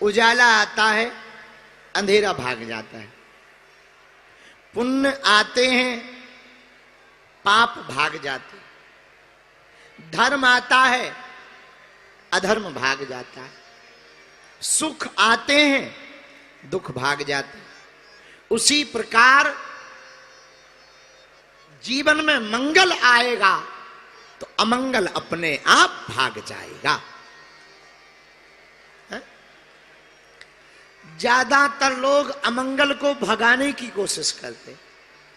उजाला आता है, अंधेरा भाग जाता है। पुण्य आते हैं, पाप भाग जाते हैं। धर्म आता है, अधर्म भाग जाता है। सुख आते हैं, दुख भाग जाते हैं। उसी प्रकार जीवन में मंगल आएगा तो अमंगल अपने आप भाग जाएगा। ज्यादातर लोग अमंगल को भगाने की कोशिश करते,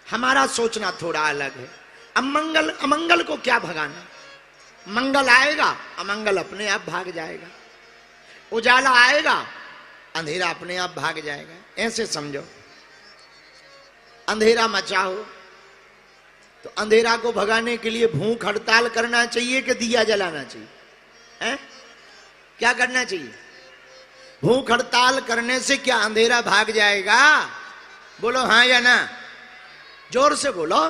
हमारा सोचना थोड़ा अलग है। अमंगल को क्या भगाना, मंगल आएगा, अमंगल अपने आप भाग जाएगा। उजाला आएगा, अंधेरा अपने आप भाग जाएगा। ऐसे समझो, अंधेरा मचा हो तो अंधेरा को भगाने के लिए भूख हड़ताल करना चाहिए कि दिया जलाना चाहिए? हैं? क्या करना चाहिए? भूख हड़ताल करने से क्या अंधेरा भाग जाएगा? बोलो हाँ या ना, जोर से बोलो।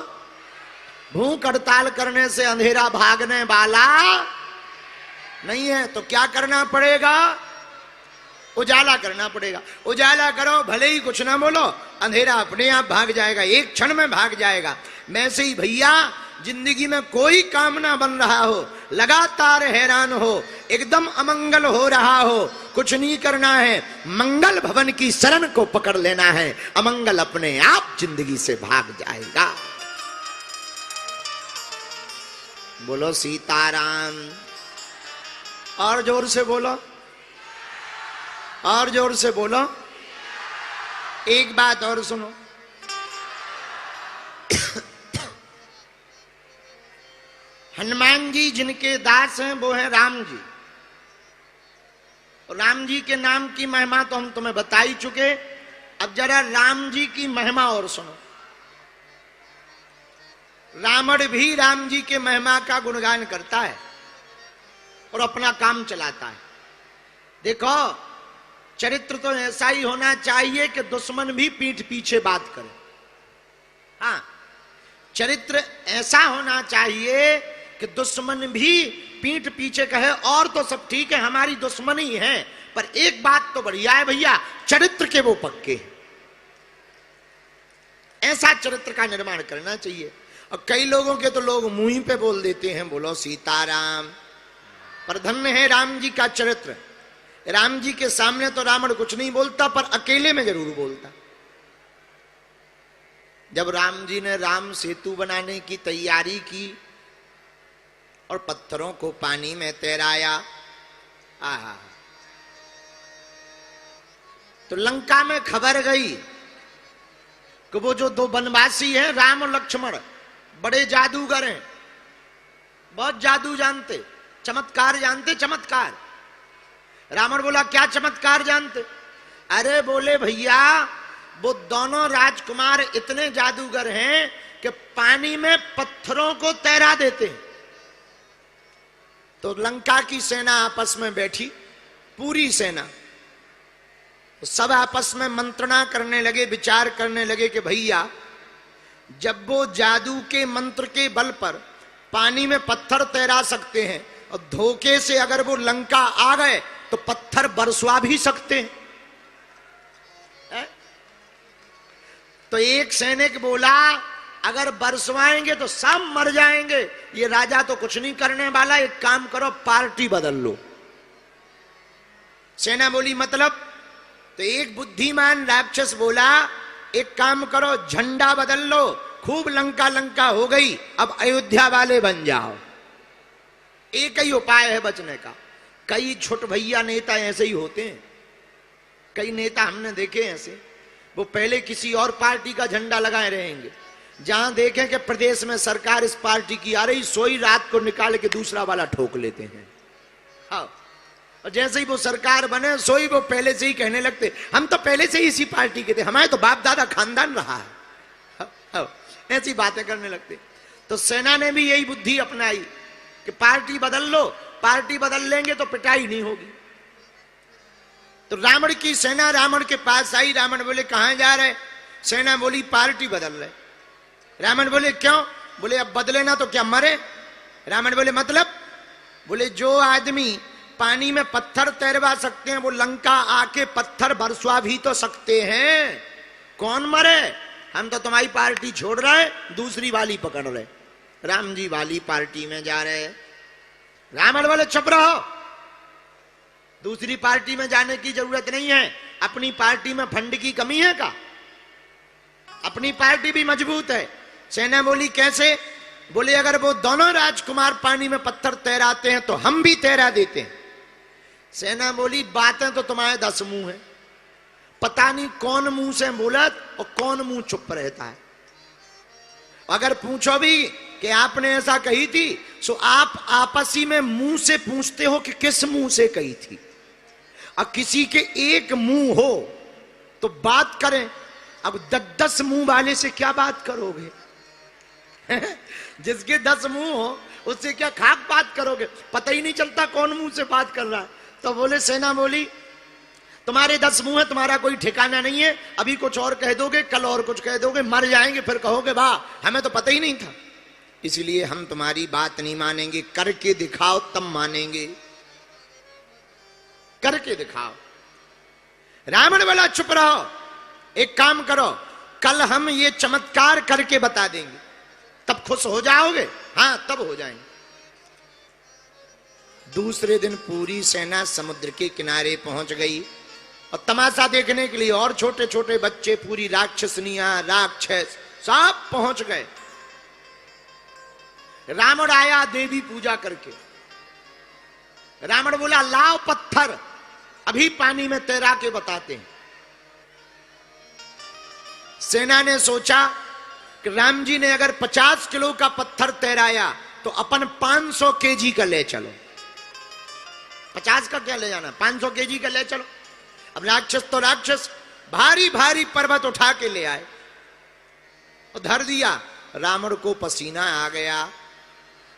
भूख हड़ताल करने से अंधेरा भागने वाला नहीं है। तो क्या करना पड़ेगा? उजाला करना पड़ेगा। उजाला करो, भले ही कुछ ना बोलो, अंधेरा अपने आप भाग जाएगा, एक क्षण में भाग जाएगा। वैसे ही भैया, जिंदगी में कोई काम ना बन रहा हो, लगातार हैरान हो, एकदम अमंगल हो रहा हो, कुछ नहीं करना है, मंगल भवन की शरण को पकड़ लेना है। अमंगल अपने आप जिंदगी से भाग जाएगा। बोलो सीताराम। और जोर से बोलो, और जोर से बोलो। एक बात और सुनो, हनुमान जी जिनके दास हैं वो हैं राम जी। और राम जी के नाम की महिमा तो हम तुम्हें बता ही चुके। अब जरा राम जी की महिमा और सुनो। रावण भी राम जी के महिमा का गुणगान करता है और अपना काम चलाता है। देखो, चरित्र तो ऐसा ही होना चाहिए कि दुश्मन भी पीठ पीछे बात करे। हाँ, चरित्र ऐसा होना चाहिए कि दुश्मन भी पीठ पीछे कहे और तो सब ठीक है, हमारी दुश्मनी है, पर एक बात तो बढ़िया है भैया, चरित्र के वो पक्के हैं। ऐसा चरित्र का निर्माण करना चाहिए। और कई लोगों के तो लोग मुंह पे बोल देते हैं बोलो सीताराम, पर धन्य है राम जी का चरित्र। राम जी के सामने तो रावण कुछ नहीं बोलता, पर अकेले में जरूर बोलता। जब राम जी ने राम सेतु बनाने की तैयारी की और पत्थरों को पानी में तैराया, आहा, तो लंका में खबर गई कि वो जो दो वनवासी हैं, राम और लक्ष्मण, बड़े जादूगर हैं, बहुत जादू जानते, चमत्कार जानते, चमत्कार। रावण बोला क्या चमत्कार जानते? अरे बोले भैया, वो दोनों राजकुमार इतने जादूगर हैं कि पानी में पत्थरों को तैरा देते हैं। तो लंका की सेना आपस में बैठी, पूरी सेना, तो सब आपस में मंत्रणा करने लगे, विचार करने लगे कि भैया, जब वो जादू के मंत्र के बल पर पानी में पत्थर तैरा सकते हैं और धोखे से अगर वो लंका आ गए तो पत्थर बरसवा भी सकते हैं। तो एक सैनिक बोला अगर बरसवाएंगे तो सब मर जाएंगे, ये राजा तो कुछ नहीं करने वाला, एक काम करो पार्टी बदल लो। सेना बोली मतलब? तो एक बुद्धिमान राक्षस बोला एक काम करो, झंडा बदल लो, खूब लंका लंका हो गई, अब अयोध्या वाले बन जाओ। एक ही उपाय है बचने का। कई छोट भैया नेता ऐसे ही होते हैं, कई नेता हमने देखे ऐसे, वो पहले किसी और पार्टी का झंडा लगाए रहेंगे, जहां देखें कि प्रदेश में सरकार इस पार्टी की आ रही, सोई रात को निकाल के दूसरा वाला ठोक लेते हैं। हाँ, और जैसे ही वो सरकार बने, सोई वो पहले से ही कहने लगते हम तो पहले से ही इसी पार्टी के थे, हमारे तो बाप दादा खानदान रहा है। हाँ, हाँ, ऐसी बातें करने लगते। तो सेना ने भी यही बुद्धि अपनाई कि पार्टी बदल लो, पार्टी बदल लेंगे तो पिटाई नहीं होगी। तो रावण की सेना रावण के पास आई। रावण बोले कहां जा रहे? सेना बोली पार्टी बदल रहे। रावण बोले क्यों? बोले अब बदले ना तो क्या मरे? रावण बोले मतलब? बोले जो आदमी पानी में पत्थर तैरवा सकते हैं, वो लंका आके पत्थर बरसवा भी तो सकते हैं। कौन मरे? हम तो तुम्हारी पार्टी छोड़ रहे, दूसरी वाली पकड़ रहे, राम जी वाली पार्टी में जा रहे। रावण बोले चुप रहो, दूसरी पार्टी में जाने की जरूरत नहीं है। अपनी पार्टी में फंड की कमी है का? अपनी पार्टी भी मजबूत है। सेना बोली कैसे? बोले अगर वो दोनों राजकुमार पानी में पत्थर तैराते हैं तो हम भी तैरा देते हैं। सेना बोली बातें तो तुम्हारे 10 मुंह है, पता नहीं कौन मुंह से बोलत और कौन मुंह चुप रहता है। अगर पूछो भी कि आपने ऐसा कही थी, तो आप आपसी में मुंह से पूछते हो कि किस मुंह से कही थी। और किसी के एक मुंह हो तो बात करें, अब 10 मुंह वाले से क्या बात करोगे? जिसके 10 मुंह हो उससे क्या खाक बात करोगे? पता ही नहीं चलता कौन मुंह से बात कर रहा है। तो बोले सेना बोली तुम्हारे 10 मुंह है, तुम्हारा कोई ठिकाना नहीं है। अभी कुछ और कह दोगे, कल और कुछ कह दोगे, मर जाएंगे, फिर कहोगे वाह हमें तो पता ही नहीं था। इसलिए हम तुम्हारी बात नहीं मानेंगे, करके दिखाओ तब मानेंगे, करके दिखाओ। रावण बोला चुप रहो, एक काम करो, कल हम ये चमत्कार करके बता देंगे, तब खुश हो जाओगे। हाँ तब हो जाएंगे। दूसरे दिन पूरी सेना समुद्र के किनारे पहुंच गई और तमाशा देखने के लिए और छोटे छोटे बच्चे, पूरी राक्षसनियां, राक्षस सब पहुंच गए। रावण आया देवी पूजा करके। रावण बोला लाओ पत्थर, अभी पानी में तैरा के बताते हैं। सेना ने सोचा कि राम जी ने अगर 50 किलो का पत्थर तैराया तो अपन 500 केजी का ले चलो। 50 का क्या ले जाना, 500 केजी का ले चलो। अब राक्षस तो राक्षस भारी भारी पर्वत उठा के ले आए और धर दिया। रावण को पसीना आ गया।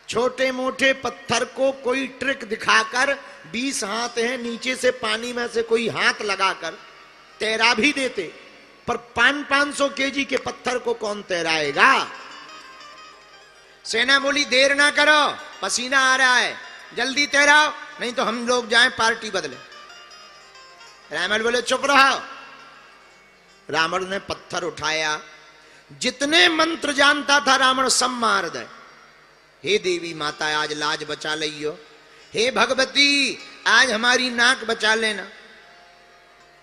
छोटे मोटे पत्थर को कोई ट्रिक दिखाकर, 20 हाथ है नीचे से पानी में से कोई हाथ लगाकर तैरा भी देते, पर 500 केजी के पत्थर को कौन तैराएगा? सेना बोली देर ना करो, पसीना आ रहा है, जल्दी तैराओ, नहीं तो हम लोग जाएं पार्टी बदले। रावण बोले चुप रहो। रावण ने पत्थर उठाया, जितने मंत्र जानता था रावण सब मार दे। हे देवी माता आज लाज बचा लियो, हे भगवती आज हमारी नाक बचा लेना।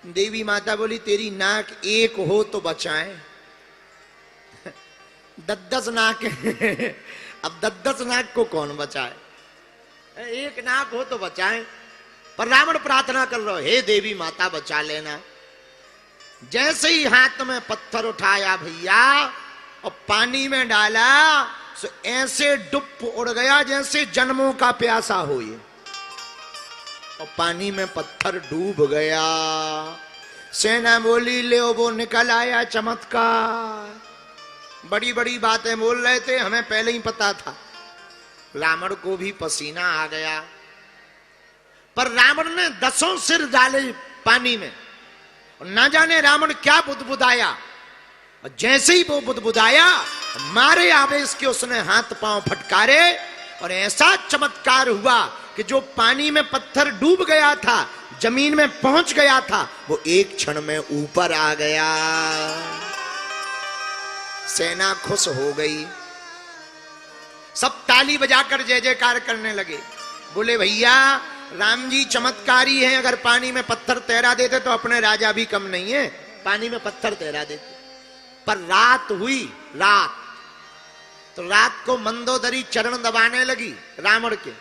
देवी माता बोली तेरी नाक एक हो तो बचाएं, 10 नाक अब 10 नाक को कौन बचाए? एक नाक हो तो बचाएं। पर रावण प्रार्थना कर रहा, हे देवी माता बचा लेना। जैसे ही हाथ में पत्थर उठाया भैया और पानी में डाला, सो ऐसे डुब उड़ गया जैसे जन्मों का प्यासा हो ये, और पानी में पत्थर डूब गया। सेना बोली ले वो निकल आया चमत्कार। बड़ी बड़ी बातें बोल रहे थे, हमें पहले ही पता था। रावण को भी पसीना आ गया, पर रावण ने 10 सिर डाले पानी में और ना जाने रावण क्या बुदबुदाया, और जैसे ही वो बुदबुदाया मारे आवेश के उसने हाथ पांव फटकारे और ऐसा चमत्कार हुआ कि जो पानी में पत्थर डूब गया था, जमीन में पहुंच गया था, वो एक क्षण में ऊपर आ गया। सेना खुश हो गई, सब ताली बजाकर जय जयकार करने लगे। बोले भैया राम जी चमत्कारी हैं, अगर पानी में पत्थर तैरा देते तो अपने राजा भी कम नहीं है, पानी में पत्थर तैरा देते। पर रात हुई, रात तो रात को मंदोदरी चरण दबाने लगी रावण के।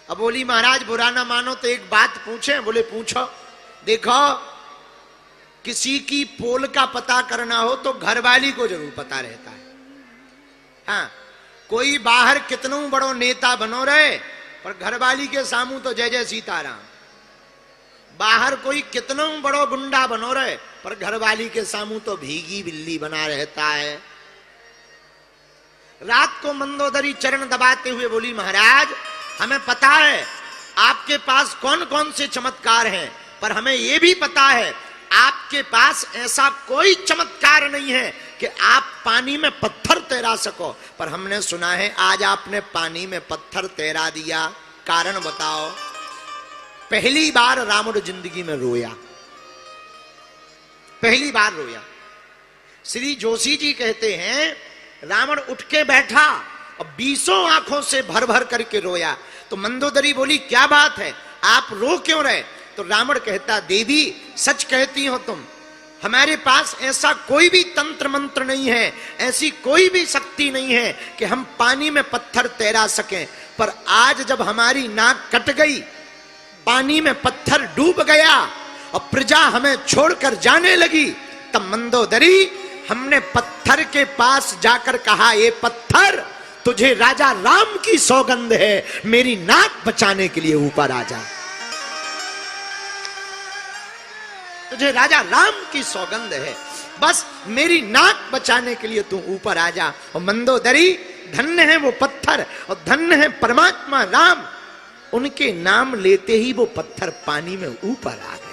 अब बोली महाराज बुरा ना मानो तो एक बात पूछे? बोले पूछो। देखो किसी की पोल का पता करना हो तो घरवाली को जरूर पता रहता है। हाँ कोई बाहर कितनों बड़ो नेता बनो रहे, पर घरवाली के सामू तो जय जय सीताराम। बाहर कोई कितनों बड़ो गुंडा बनो रहे, पर घरवाली के सामू तो भीगी बिल्ली बना रहता है। रात को मंदोदरी चरण दबाते हुए बोली महाराज हमें पता है आपके पास कौन कौन से चमत्कार हैं, पर हमें यह भी पता है आपके पास ऐसा कोई चमत्कार नहीं है कि आप पानी में पत्थर तैरा सको। पर हमने सुना है आज आपने पानी में पत्थर तैरा दिया, कारण बताओ। पहली बार रावण जिंदगी में रोया, पहली बार रोया। श्री जोशी जी कहते हैं रावण उठ के बैठा और 20 आंखों से भर भर करके रोया। तो मंदोदरी बोली क्या बात है, आप रो क्यों रहे? तो रावण कहता देवी सच कहती हो तुम, हमारे पास ऐसा कोई भी तंत्र मंत्र नहीं है, ऐसी कोई भी शक्ति नहीं है कि हम पानी में पत्थर तैरा सकें। पर आज जब हमारी नाक कट गई, पानी में पत्थर डूब गया और प्रजा हमें छोड़कर जाने लगी, तब मंदोदरी हमने पत्थर के पास जाकर कहा ये पत्थर तुझे राजा राम की सौगंध है, मेरी नाक बचाने के लिए ऊपर आ जा। तुझे राजा राम की सौगंध है, बस मेरी नाक बचाने के लिए तू ऊपर आ जा। और मंदोदरी धन्य है वो पत्थर और धन्य है परमात्मा राम, उनके नाम लेते ही वो पत्थर पानी में ऊपर आ गए।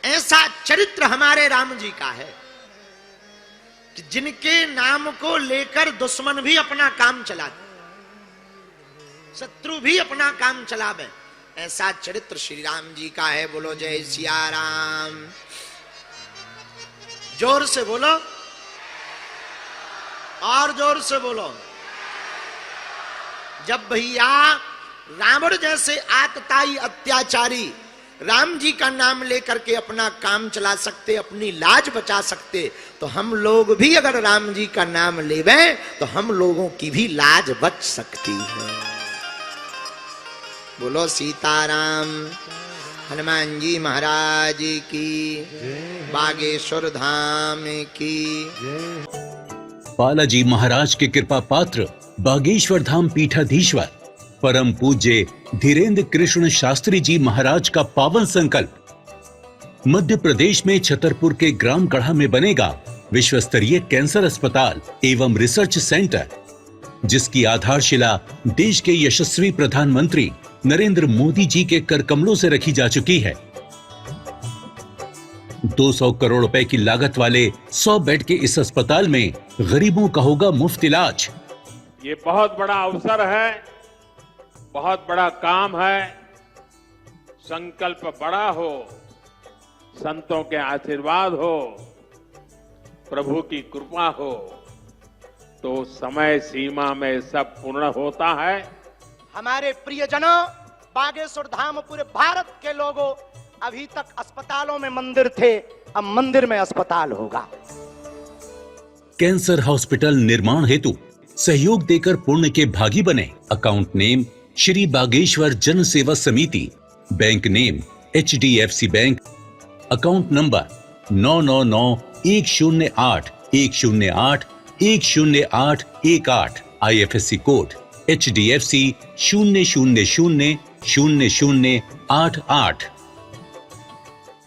ऐसा चरित्र हमारे राम जी का है कि जिनके नाम को लेकर दुश्मन भी अपना काम चलाते, शत्रु भी अपना काम चलावे, ऐसा चरित्र श्री राम जी का है। बोलो जय सिया राम, जोर से बोलो और जोर से बोलो। जब भैया रावण जैसे आतताई अत्याचारी राम जी का नाम लेकर के अपना काम चला सकते, अपनी लाज बचा सकते, तो हम लोग भी अगर राम जी का नाम लेवें तो हम लोगों की भी लाज बच सकती है। बोलो सीताराम, हनुमान जी महाराज की, बागेश्वर धाम की। बालाजी महाराज के कृपा पात्र बागेश्वर धाम पीठाधीश्वर परम पूज्य धीरेन्द्र कृष्ण शास्त्री जी महाराज का पावन संकल्प। मध्य प्रदेश में छतरपुर के ग्राम गढ़ा में बनेगा विश्व स्तरीय कैंसर अस्पताल एवं रिसर्च सेंटर, जिसकी आधारशिला देश के यशस्वी प्रधानमंत्री नरेंद्र मोदी जी के कर कमलों से रखी जा चुकी है। 200 करोड़ रुपए की लागत वाले 100 बेड के इस अस्पताल में गरीबों का होगा मुफ्त इलाज। ये बहुत बड़ा अवसर है, बहुत बड़ा काम है। संकल्प बड़ा हो, संतों के आशीर्वाद हो, प्रभु की कृपा हो, तो समय सीमा में सब पूर्ण होता है। हमारे प्रियजनों, बागेश्वर धाम पूरे भारत के लोगों, अभी तक अस्पतालों में मंदिर थे, अब मंदिर में अस्पताल होगा। कैंसर हॉस्पिटल निर्माण हेतु सहयोग देकर पुण्य के भागी बने। अकाउंट नेम श्री बागेश्वर जन सेवा समिति, bank name HDFC bank, account number 999108108108, IFSC code HDFC 0000088।